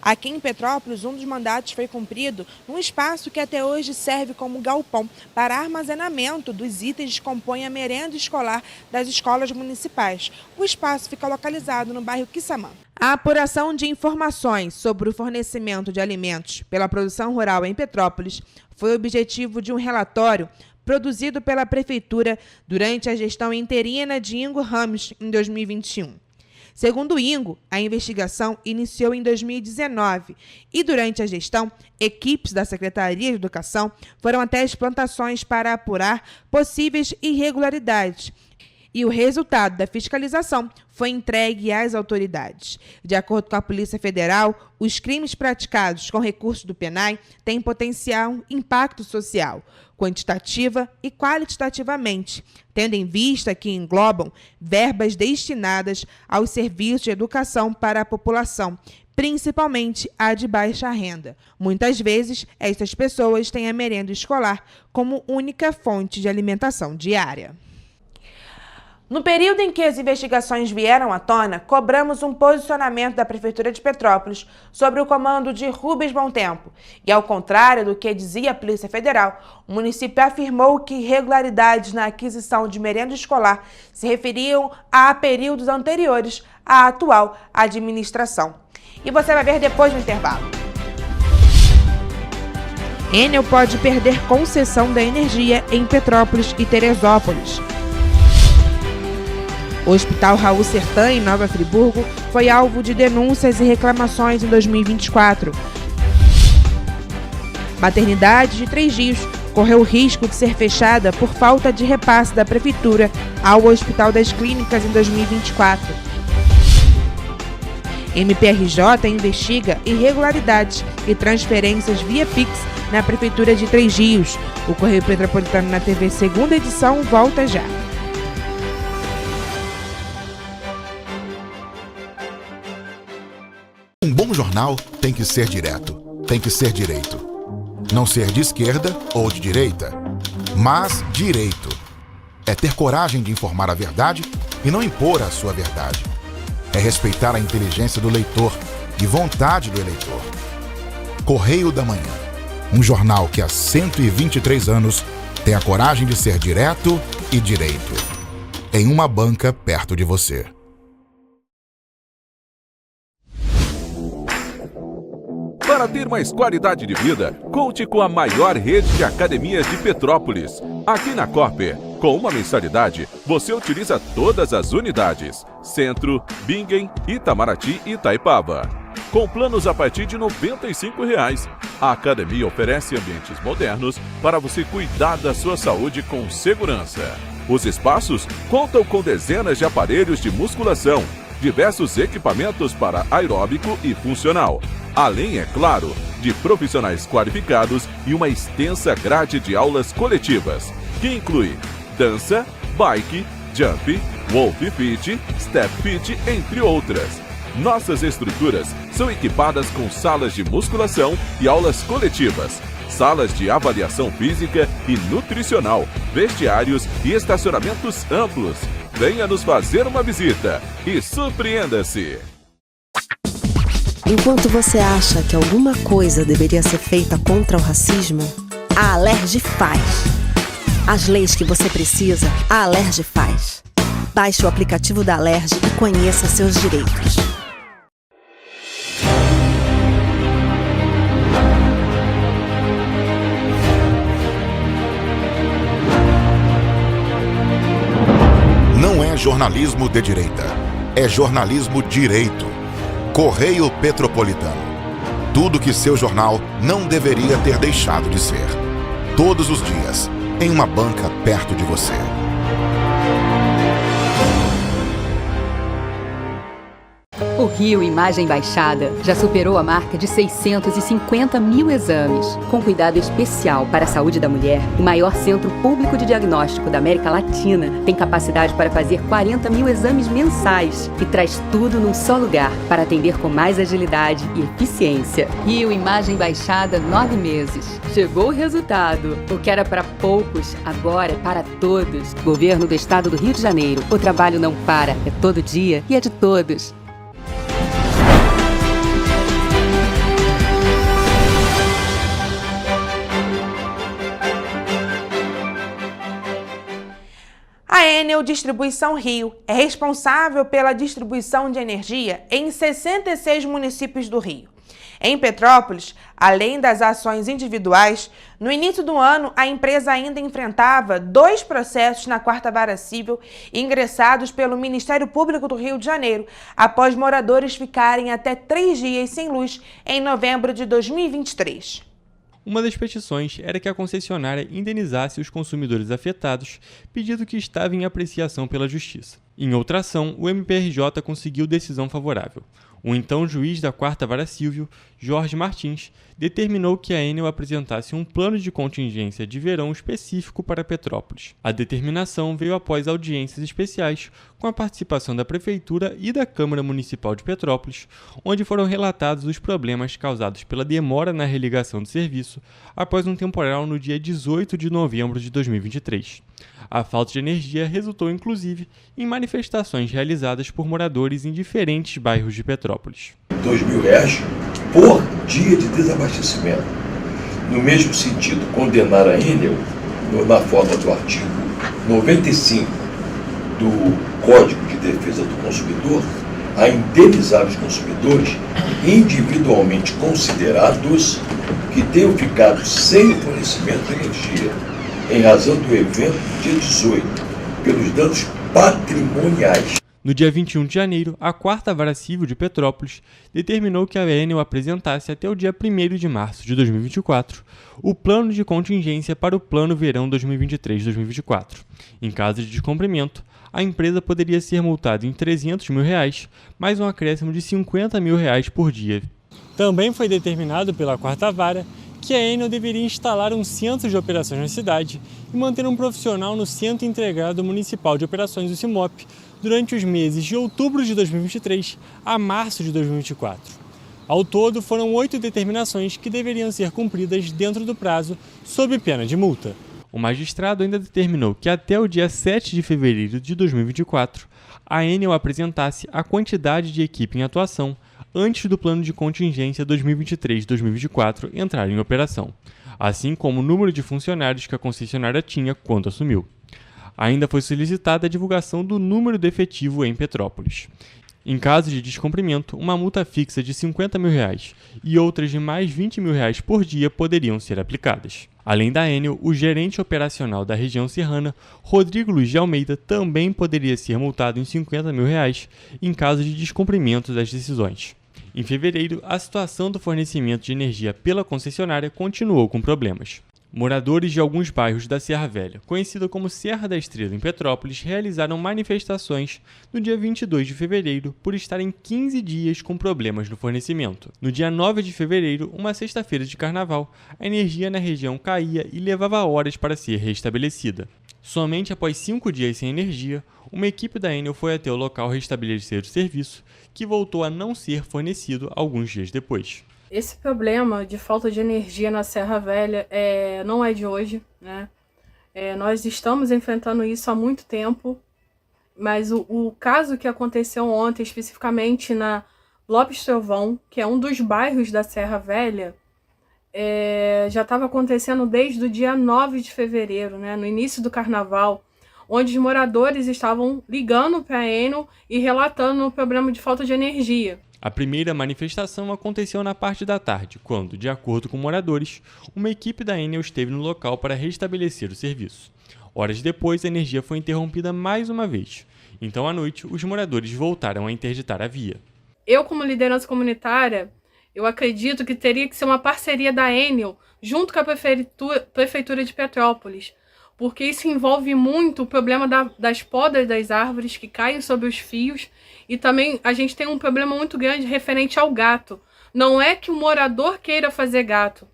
Aqui em Petrópolis, um dos mandados foi cumprido num espaço que até hoje serve como galpão para armazenamento dos itens que compõem a merenda escolar das escolas municipais. O espaço fica localizado no bairro Quissamã. A apuração de informações sobre o fornecimento de alimentos pela produção rural em Petrópolis foi o objetivo de um relatório produzido pela Prefeitura durante a gestão interina de Ingo Ramos em 2021. Segundo Ingo, a investigação iniciou em 2019 e, durante a gestão, equipes da Secretaria de Educação foram até as plantações para apurar possíveis irregularidades. E o resultado da fiscalização foi entregue às autoridades. De acordo com a Polícia Federal, os crimes praticados com recursos do PENAI têm potencial impacto social, quantitativa e qualitativamente, tendo em vista que englobam verbas destinadas aos serviços de educação para a população, principalmente a de baixa renda. Muitas vezes, estas pessoas têm a merenda escolar como única fonte de alimentação diária. No período em que as investigações vieram à tona, cobramos um posicionamento da Prefeitura de Petrópolis sobre o comando de Rubens Bom Tempo. E, ao contrário do que dizia a Polícia Federal, o município afirmou que irregularidades na aquisição de merenda escolar se referiam a períodos anteriores à atual administração. E você vai ver depois do intervalo. Enel pode perder concessão da energia em Petrópolis e Teresópolis. O Hospital Raul Sertã, em Nova Friburgo, foi alvo de denúncias e reclamações em 2024. Maternidade de 3 Rios correu o risco de ser fechada por falta de repasse da Prefeitura ao Hospital das Clínicas em 2024. MPRJ investiga irregularidades e transferências via Pix na Prefeitura de 3 Rios. O Correio Metropolitano na TV segunda edição volta já. Um bom jornal tem que ser direto, tem que ser direito. Não ser de esquerda ou de direita, mas direito. É ter coragem de informar a verdade e não impor a sua verdade. É respeitar a inteligência do leitor e vontade do eleitor. Correio da Manhã, um jornal que há 123 anos tem a coragem de ser direto e direito. Em uma banca perto de você. Para ter mais qualidade de vida, conte com a maior rede de academias de Petrópolis. Aqui na Corper, com uma mensalidade, você utiliza todas as unidades: Centro, Bingen, Itamaraty e Itaipava. Com planos a partir de R$ 95,00. A academia oferece ambientes modernos para você cuidar da sua saúde com segurança. Os espaços contam com dezenas de aparelhos de musculação, diversos equipamentos para aeróbico e funcional. Além, é claro, de profissionais qualificados e uma extensa grade de aulas coletivas, que inclui dança, bike, jump, wolf fit, step fit, entre outras. Nossas estruturas são equipadas com salas de musculação e aulas coletivas, salas de avaliação física e nutricional, vestiários e estacionamentos amplos. Venha nos fazer uma visita e surpreenda-se! Enquanto você acha que alguma coisa deveria ser feita contra o racismo, a Alerj faz. As leis que você precisa, a Alerj faz. Baixe o aplicativo da Alerj e conheça seus direitos. Não é jornalismo de direita, é jornalismo direito. Correio Petropolitano. Tudo que seu jornal não deveria ter deixado de ser. Todos os dias, em uma banca perto de você. O Rio Imagem Baixada já superou a marca de 650 mil exames. Com cuidado especial para a saúde da mulher, o maior centro público de diagnóstico da América Latina tem capacidade para fazer 40 mil exames mensais e traz tudo num só lugar para atender com mais agilidade e eficiência. Rio Imagem Baixada, 9 meses. Chegou o resultado. O que era para poucos, agora é para todos. Governo do Estado do Rio de Janeiro. O trabalho não para, é todo dia e é de todos. A Enel Distribuição Rio é responsável pela distribuição de energia em 66 municípios do Rio. Em Petrópolis, além das ações individuais, no início do ano a empresa ainda enfrentava 2 processos na 4ª Vara Civil ingressados pelo Ministério Público do Rio de Janeiro, após moradores ficarem até 3 dias sem luz em novembro de 2023. Uma das petições era que a concessionária indenizasse os consumidores afetados, pedido que estava em apreciação pela Justiça. Em outra ação, o MPRJ conseguiu decisão favorável. O então juiz da 4ª Vara Civil, Jorge Martins, determinou que a Enel apresentasse um plano de contingência de verão específico para Petrópolis. A determinação veio após audiências especiais com a participação da Prefeitura e da Câmara Municipal de Petrópolis, onde foram relatados os problemas causados pela demora na religação do serviço após um temporal no dia 18 de novembro de 2023. A falta de energia resultou, inclusive, em manifestações realizadas por moradores em diferentes bairros de Petrópolis. R$2.000 por dia de desabastecimento. No mesmo sentido, condenar a Enel, na forma do artigo 95 do Código de Defesa do Consumidor, a indenizar os consumidores individualmente considerados que tenham ficado sem o fornecimento de energia em razão do evento do dia 18, pelos danos patrimoniais. No dia 21 de janeiro, a 4ª Vara Civil de Petrópolis determinou que a Enel apresentasse até o dia 1º de março de 2024 o plano de contingência para o Plano Verão 2023-2024. Em caso de descumprimento, a empresa poderia ser multada em R$300 mil, mais um acréscimo de R$50 mil por dia. Também foi determinado pela 4ª Vara que a Enel deveria instalar um centro de operações na cidade e manter um profissional no Centro Integrado Municipal de Operações, o CIMOP, durante os meses de outubro de 2023 a março de 2024. Ao todo, foram 8 determinações que deveriam ser cumpridas dentro do prazo, sob pena de multa. O magistrado ainda determinou que até o dia 7 de fevereiro de 2024, a Enel apresentasse a quantidade de equipe em atuação antes do plano de contingência 2023-2024 entrar em operação, assim como o número de funcionários que a concessionária tinha quando assumiu. Ainda foi solicitada a divulgação do número de efetivo em Petrópolis. Em caso de descumprimento, uma multa fixa de R$50 mil e outras de mais R$20 mil por dia poderiam ser aplicadas. Além da Enel, o gerente operacional da região serrana, Rodrigo Luiz de Almeida, também poderia ser multado em R$50 mil em caso de descumprimento das decisões. Em fevereiro, a situação do fornecimento de energia pela concessionária continuou com problemas. Moradores de alguns bairros da Serra Velha, conhecida como Serra da Estrela em Petrópolis, realizaram manifestações no dia 22 de fevereiro por estarem 15 dias com problemas no fornecimento. No dia 9 de fevereiro, uma sexta-feira de carnaval, a energia na região caía e levava horas para ser restabelecida. Somente após 5 dias sem energia, uma equipe da Enel foi até o local restabelecer o serviço, que voltou a não ser fornecido alguns dias depois. Esse problema de falta de energia na Serra Velha não é de hoje, né? Nós estamos enfrentando isso há muito tempo, mas o caso que aconteceu ontem, especificamente na Lopes Trovão, que é um dos bairros da Serra Velha, já estava acontecendo desde o dia 9 de fevereiro, né, no início do carnaval, onde os moradores estavam ligando para a Enel e relatando o problema de falta de energia. A primeira manifestação aconteceu na parte da tarde, quando, de acordo com moradores, uma equipe da Enel esteve no local para restabelecer o serviço. Horas depois, a energia foi interrompida mais uma vez. Então, à noite, os moradores voltaram a interditar a via. Eu, como liderança comunitária, eu acredito que teria que ser uma parceria da Enel junto com a Prefeitura de Petrópolis, porque isso envolve muito o problema das podas das árvores que caem sobre os fios, e também a gente tem um problema muito grande referente ao gato. Não é que o morador queira fazer gato.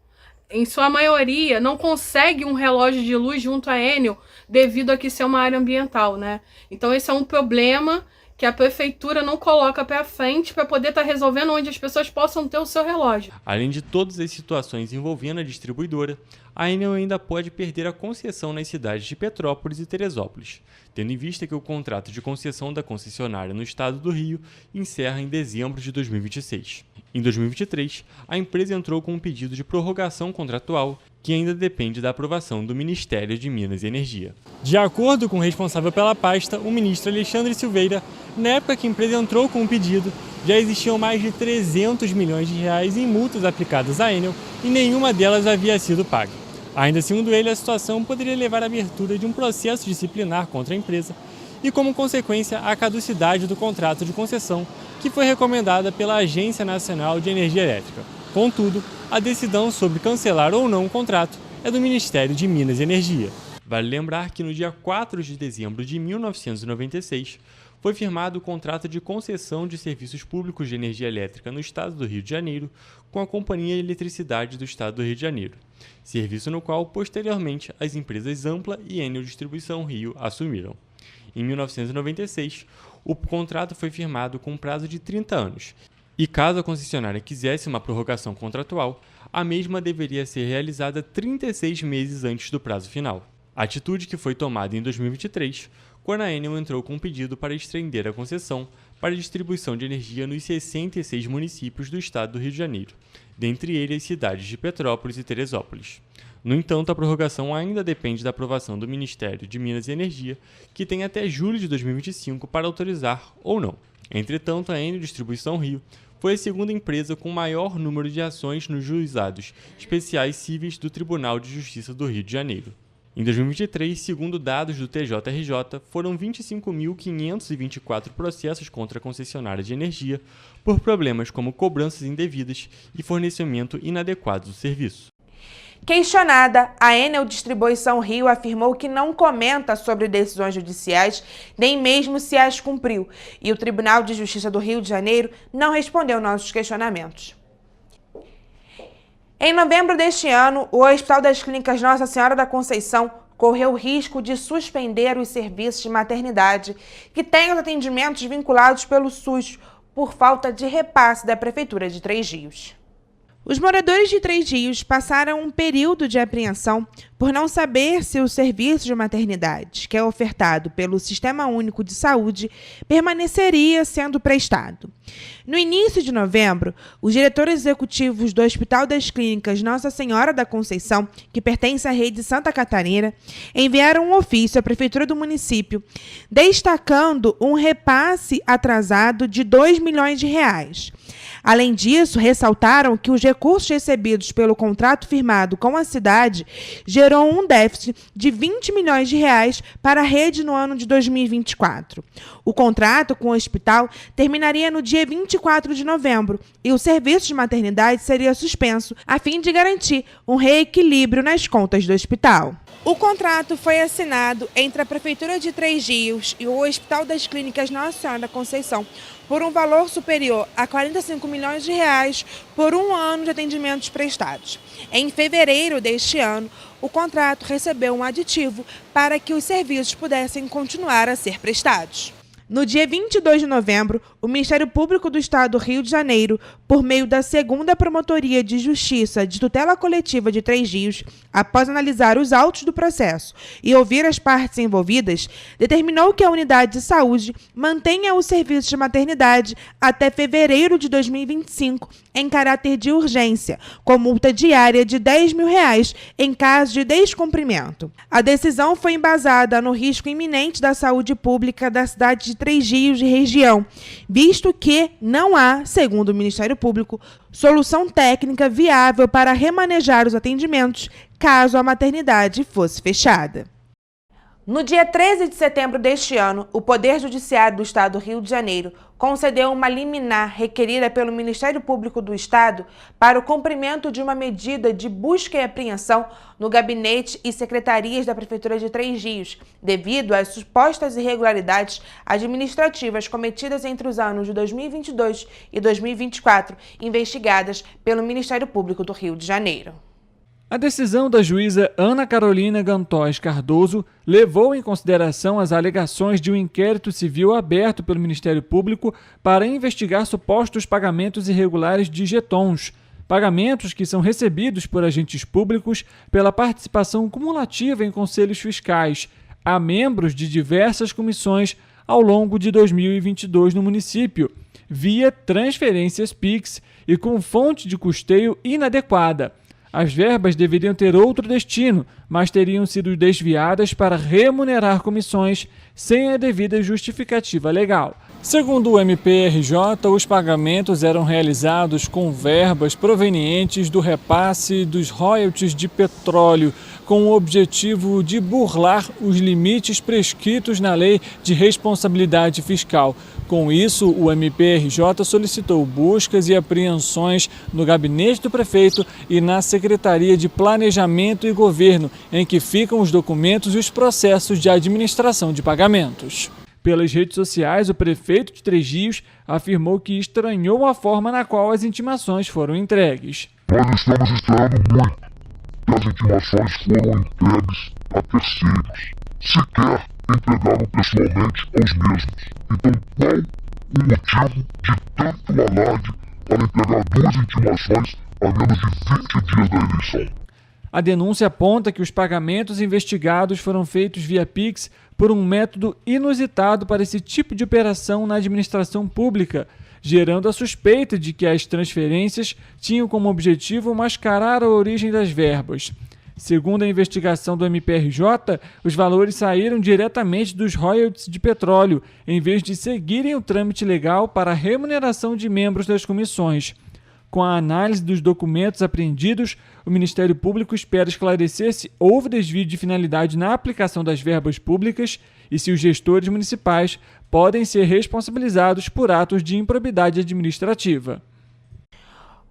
Em sua maioria, não consegue um relógio de luz junto à Enel devido a que ser uma área ambiental, né? Então esse é um problema que a prefeitura não coloca para frente para poder estar resolvendo onde as pessoas possam ter o seu relógio. Além de todas as situações envolvendo a distribuidora, a Enel ainda pode perder a concessão nas cidades de Petrópolis e Teresópolis, tendo em vista que o contrato de concessão da concessionária no estado do Rio encerra em dezembro de 2026. Em 2023, a empresa entrou com um pedido de prorrogação contratual que ainda depende da aprovação do Ministério de Minas e Energia. De acordo com o responsável pela pasta, o ministro Alexandre Silveira, na época que a empresa entrou com o pedido, já existiam mais de 300 milhões de reais em multas aplicadas à Enel e nenhuma delas havia sido paga. Ainda segundo ele, a situação poderia levar à abertura de um processo disciplinar contra a empresa e, como consequência, a caducidade do contrato de concessão que foi recomendada pela Agência Nacional de Energia Elétrica. Contudo, a decisão sobre cancelar ou não o contrato é do Ministério de Minas e Energia. Vale lembrar que no dia 4 de dezembro de 1996 foi firmado o contrato de concessão de serviços públicos de energia elétrica no estado do Rio de Janeiro com a Companhia de Eletricidade do Estado do Rio de Janeiro, serviço no qual, posteriormente, as empresas Ampla e Enel Distribuição Rio assumiram. Em 1996, o contrato foi firmado com um prazo de 30 anos, e caso a concessionária quisesse uma prorrogação contratual, a mesma deveria ser realizada 36 meses antes do prazo final. Atitude que foi tomada em 2023, quando a Enel entrou com um pedido para estender a concessão para a distribuição de energia nos 66 municípios do estado do Rio de Janeiro, dentre eles as cidades de Petrópolis e Teresópolis. No entanto, a prorrogação ainda depende da aprovação do Ministério de Minas e Energia, que tem até julho de 2025 para autorizar ou não. Entretanto, a Enel Distribuição Rio foi a segunda empresa com maior número de ações nos juizados especiais cíveis do Tribunal de Justiça do Rio de Janeiro. Em 2023, segundo dados do TJRJ, foram 25.524 processos contra a concessionária de energia por problemas como cobranças indevidas e fornecimento inadequado do serviço. Questionada, a Enel Distribuição Rio afirmou que não comenta sobre decisões judiciais, nem mesmo se as cumpriu, e o Tribunal de Justiça do Rio de Janeiro não respondeu nossos questionamentos. Em novembro deste ano, o Hospital das Clínicas Nossa Senhora da Conceição correu o risco de suspender os serviços de maternidade que têm os atendimentos vinculados pelo SUS por falta de repasse da Prefeitura de Três Rios. Os moradores de Três Rios passaram um período de apreensão por não saber se o serviço de maternidade, que é ofertado pelo Sistema Único de Saúde, permaneceria sendo prestado. No início de novembro, os diretores executivos do Hospital das Clínicas Nossa Senhora da Conceição, que pertence à rede Santa Catarina, enviaram um ofício à Prefeitura do município, destacando um repasse atrasado de R$2 milhões. Além disso, ressaltaram que os recursos recebidos pelo contrato firmado com a cidade gerou um déficit de R$20 milhões para a rede no ano de 2024. O contrato com o hospital terminaria no dia 24 de novembro e o serviço de maternidade seria suspenso, a fim de garantir um reequilíbrio nas contas do hospital. O contrato foi assinado entre a Prefeitura de Três Rios e o Hospital das Clínicas Nossa Senhora da Conceição por um valor superior a R$45 milhões por um ano de atendimentos prestados. Em fevereiro deste ano, o contrato recebeu um aditivo para que os serviços pudessem continuar a ser prestados. No dia 22 de novembro, o Ministério Público do Estado do Rio de Janeiro, por meio da 2ª Promotoria de Justiça de Tutela Coletiva de Três Rios, após analisar os autos do processo e ouvir as partes envolvidas, determinou que a unidade de saúde mantenha o serviço de maternidade até fevereiro de 2025, em caráter de urgência, com multa diária de R$10 mil em caso de descumprimento. A decisão foi embasada no risco iminente da saúde pública da cidade de Três Rios e região, visto que não há, segundo o Ministério Público, solução técnica viável para remanejar os atendimentos caso a maternidade fosse fechada. No dia 13 de setembro deste ano, o Poder Judiciário do Estado do Rio de Janeiro concedeu uma liminar requerida pelo Ministério Público do Estado para o cumprimento de uma medida de busca e apreensão no gabinete e secretarias da Prefeitura de Três Rios, devido às supostas irregularidades administrativas cometidas entre os anos de 2022 e 2024, investigadas pelo Ministério Público do Rio de Janeiro. A decisão da juíza Ana Carolina Gantoz Cardoso levou em consideração as alegações de um inquérito civil aberto pelo Ministério Público para investigar supostos pagamentos irregulares de jetons, pagamentos que são recebidos por agentes públicos pela participação cumulativa em conselhos fiscais a membros de diversas comissões ao longo de 2022 no município, via transferências PIX e com fonte de custeio inadequada. As verbas deveriam ter outro destino, mas teriam sido desviadas para remunerar comissões sem a devida justificativa legal. Segundo o MPRJ, os pagamentos eram realizados com verbas provenientes do repasse dos royalties de petróleo, com o objetivo de burlar os limites prescritos na Lei de Responsabilidade Fiscal. Com isso, o MPRJ solicitou buscas e apreensões no gabinete do prefeito e na Secretaria de Planejamento e Governo, em que ficam os documentos e os processos de administração de pagamentos. Pelas redes sociais, o prefeito de Três Rios afirmou que estranhou a forma na qual as intimações foram entregues. Nós estamos estranhando muito que as intimações foram entregues a terceiros. Sequer entregaram pessoalmente aos mesmos. Então, qual o motivo de tanto alarde para entregar 2 intimações a menos de 20 dias da eleição? A denúncia aponta que os pagamentos investigados foram feitos via Pix por um método inusitado para esse tipo de operação na administração pública, gerando a suspeita de que as transferências tinham como objetivo mascarar a origem das verbas. Segundo a investigação do MPRJ, os valores saíram diretamente dos royalties de petróleo, em vez de seguirem o trâmite legal para a remuneração de membros das comissões. Com a análise dos documentos apreendidos, o Ministério Público espera esclarecer se houve desvio de finalidade na aplicação das verbas públicas e se os gestores municipais podem ser responsabilizados por atos de improbidade administrativa.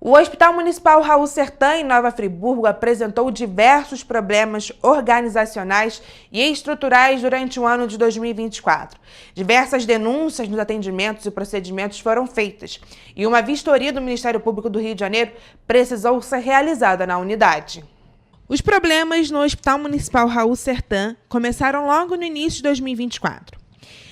O Hospital Municipal Raul Sertã, em Nova Friburgo, apresentou diversos problemas organizacionais e estruturais durante o ano de 2024. Diversas denúncias nos atendimentos e procedimentos foram feitas, e uma vistoria do Ministério Público do Rio de Janeiro precisou ser realizada na unidade. Os problemas no Hospital Municipal Raul Sertã começaram logo no início de 2024.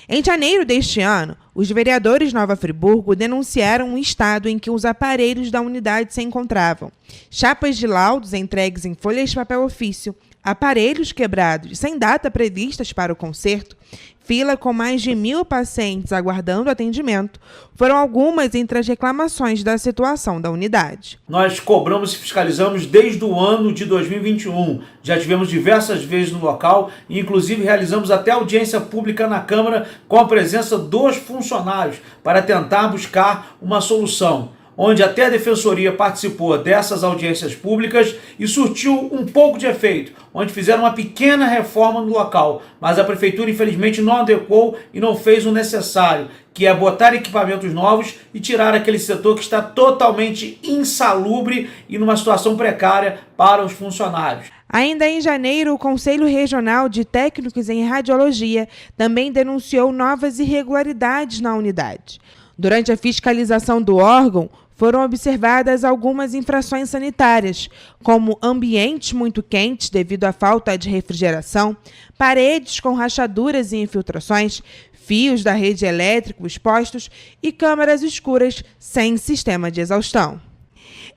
Em janeiro deste ano, os vereadores de Nova Friburgo denunciaram um estado em que os aparelhos da unidade se encontravam: chapas de laudos entregues em folhas de papel ofício, aparelhos quebrados sem data previstas para o conserto, fila com mais de 1.000 pacientes aguardando atendimento, foram algumas entre as reclamações da situação da unidade. Nós cobramos e fiscalizamos desde o ano de 2021. Já tivemos diversas vezes no local e inclusive realizamos até audiência pública na Câmara com a presença dos funcionários para tentar buscar uma solução, onde até a Defensoria participou dessas audiências públicas e surtiu um pouco de efeito, onde fizeram uma pequena reforma no local, mas a Prefeitura infelizmente não adequou e não fez o necessário, que é botar equipamentos novos e tirar aquele setor que está totalmente insalubre e numa situação precária para os funcionários. Ainda em janeiro, o Conselho Regional de Técnicos em Radiologia também denunciou novas irregularidades na unidade. Durante a fiscalização do órgão, foram observadas algumas infrações sanitárias, como ambientes muito quentes devido à falta de refrigeração, paredes com rachaduras e infiltrações, fios da rede elétrica expostos e câmaras escuras sem sistema de exaustão.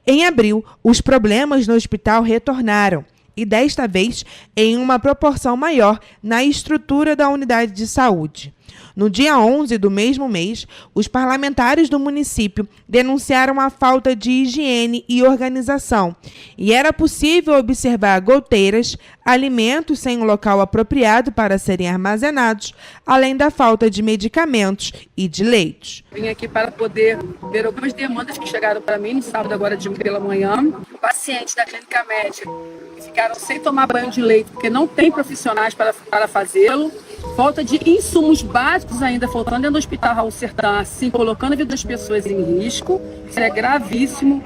Em abril, os problemas no hospital retornaram, e desta vez em uma proporção maior na estrutura da unidade de saúde. No dia 11 do mesmo mês, os parlamentares do município denunciaram a falta de higiene e organização, e era possível observar goteiras, alimentos sem um local apropriado para serem armazenados, além da falta de medicamentos e de leitos. Vim aqui para poder ver algumas demandas que chegaram para mim no sábado agora pela manhã. Pacientes da clínica médica que ficaram sem tomar banho de leite porque não tem profissionais para fazê-lo. Falta de insumos básicos ainda faltando dentro do Hospital Raul Sertã, assim, colocando a vida das pessoas em risco. Isso é gravíssimo.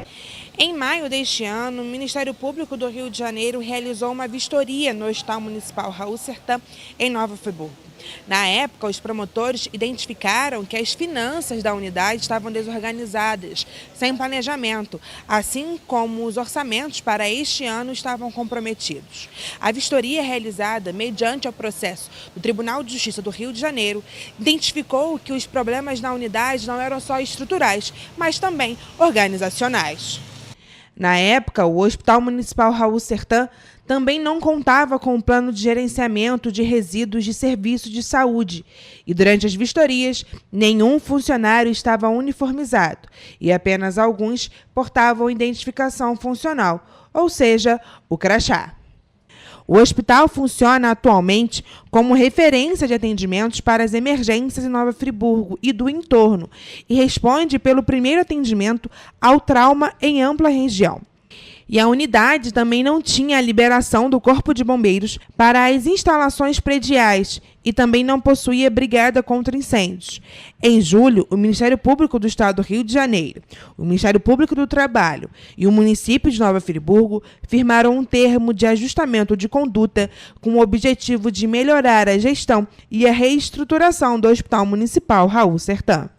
Em maio deste ano, o Ministério Público do Rio de Janeiro realizou uma vistoria no Hospital Municipal Raul Sertã, em Nova Friburgo. Na época, os promotores identificaram que as finanças da unidade estavam desorganizadas, sem planejamento, assim como os orçamentos para este ano estavam comprometidos. A vistoria realizada mediante o processo do Tribunal de Justiça do Rio de Janeiro identificou que os problemas na unidade não eram só estruturais, mas também organizacionais. Na época, o Hospital Municipal Raul Sertã também não contava com o plano de gerenciamento de resíduos de serviços de saúde e, durante as vistorias, nenhum funcionário estava uniformizado e apenas alguns portavam identificação funcional, ou seja, o crachá. O hospital funciona atualmente como referência de atendimentos para as emergências em Nova Friburgo e do entorno e responde pelo primeiro atendimento ao trauma em ampla região. E a unidade também não tinha a liberação do Corpo de Bombeiros para as instalações prediais e também não possuía brigada contra incêndios. Em julho, o Ministério Público do Estado do Rio de Janeiro, o Ministério Público do Trabalho e o município de Nova Friburgo firmaram um termo de ajustamento de conduta com o objetivo de melhorar a gestão e a reestruturação do Hospital Municipal Raul Sertã.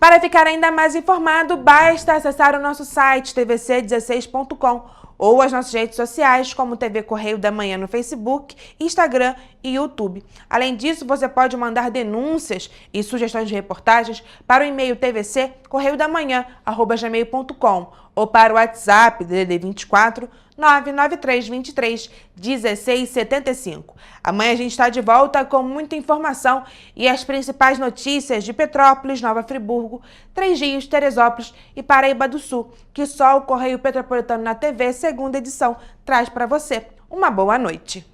Para ficar ainda mais informado, basta acessar o nosso site tvc16.com ou as nossas redes sociais, como TV Correio da Manhã no Facebook, Instagram e YouTube. Além disso, você pode mandar denúncias e sugestões de reportagens para o e-mail tvc@gmail.com ou para o WhatsApp DDD 24 993 23 16 75. Amanhã a gente está de volta com muita informação e as principais notícias de Petrópolis, Nova Friburgo, Três Rios, Teresópolis e Paraíba do Sul, que só o Correio Petropolitano na TV, segunda edição, traz para você. Uma boa noite.